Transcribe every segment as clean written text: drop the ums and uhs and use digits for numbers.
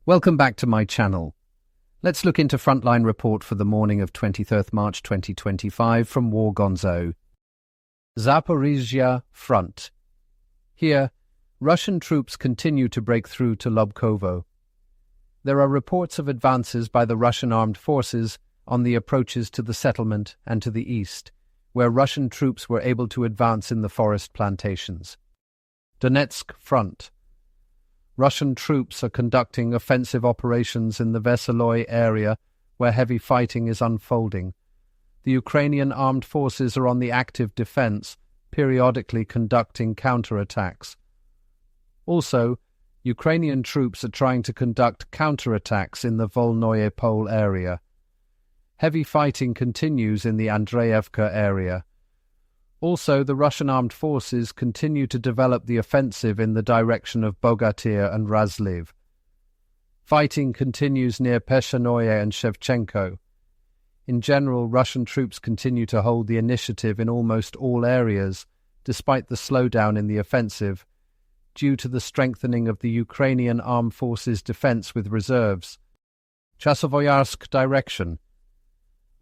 Welcome back to my channel. Let's look into Frontline report for the morning of 23rd March 2025 from Wargonzo. Zaporizhzhia Front. Here, Russian troops continue to break through to Lobkovo. There are reports of advances by the Russian armed forces on the approaches to the settlement and to the east, where Russian troops were able to advance in the forest plantations. Donetsk Front. Russian troops are conducting offensive operations in the Veseloy area where heavy fighting is unfolding. The Ukrainian armed forces are on the active defense, periodically conducting counterattacks. Also, Ukrainian troops are trying to conduct counterattacks in the Volnoye Pole area. Heavy fighting continues in the Andreevka area. Also, the Russian armed forces continue to develop the offensive in the direction of Bogatyr and Razliv. Fighting continues near Peshanoye and Shevchenko. In general, Russian troops continue to hold the initiative in almost all areas, despite the slowdown in the offensive, due to the strengthening of the Ukrainian armed forces' defense with reserves. Chasivoyarsk direction.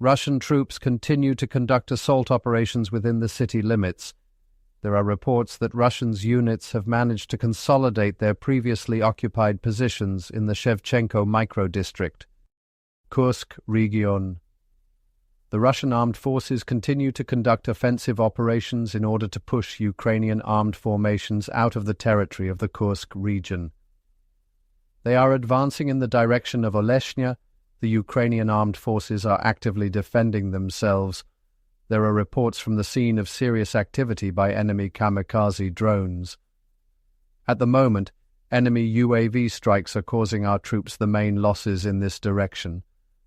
Russian troops continue to conduct assault operations within the city limits. There are reports that Russians' units have managed to consolidate their previously occupied positions in the Shevchenko micro-district. Kursk region. The Russian armed forces continue to conduct offensive operations in order to push Ukrainian armed formations out of the territory of the Kursk region. They are advancing in the direction of Oleshnya. The Ukrainian armed forces are actively defending themselves. There are reports from the scene of serious activity by enemy kamikaze drones. At the moment, enemy UAV strikes are causing our troops the main losses in this direction.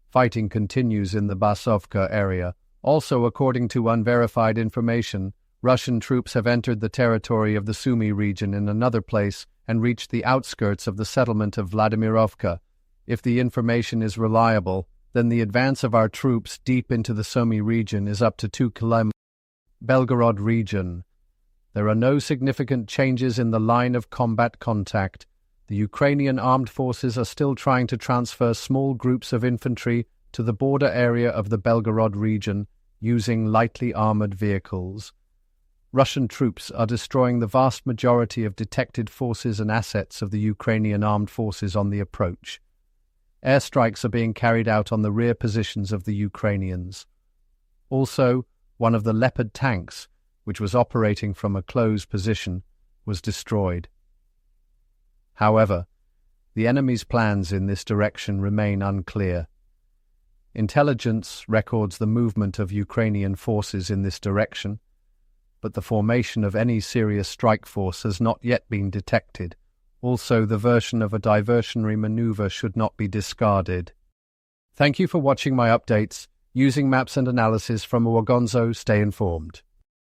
Fighting continues in the Basovka area. Also, according to unverified information, Russian troops have entered the territory of the Sumy region in another place and reached the outskirts of the settlement of Vladimirovka. If the information is reliable, then the advance of our troops deep into the Sumy region is up to 2 km. Belgorod region. There are no significant changes in the line of combat contact. The Ukrainian armed forces are still trying to transfer small groups of infantry to the border area of the Belgorod region using lightly armored vehicles. Russian troops are destroying the vast majority of detected forces and assets of the Ukrainian armed forces on the approach. Airstrikes are being carried out on the rear positions of the Ukrainians. Also, one of the Leopard tanks, which was operating from a closed position, was destroyed. However, the enemy's plans in this direction remain unclear. Intelligence records the movement of Ukrainian forces in this direction, but the formation of any serious strike force has not yet been detected. Also, the version of a diversionary maneuver should not be discarded. Thank you for watching my updates. Using maps and analysis from Wargonzo, stay informed.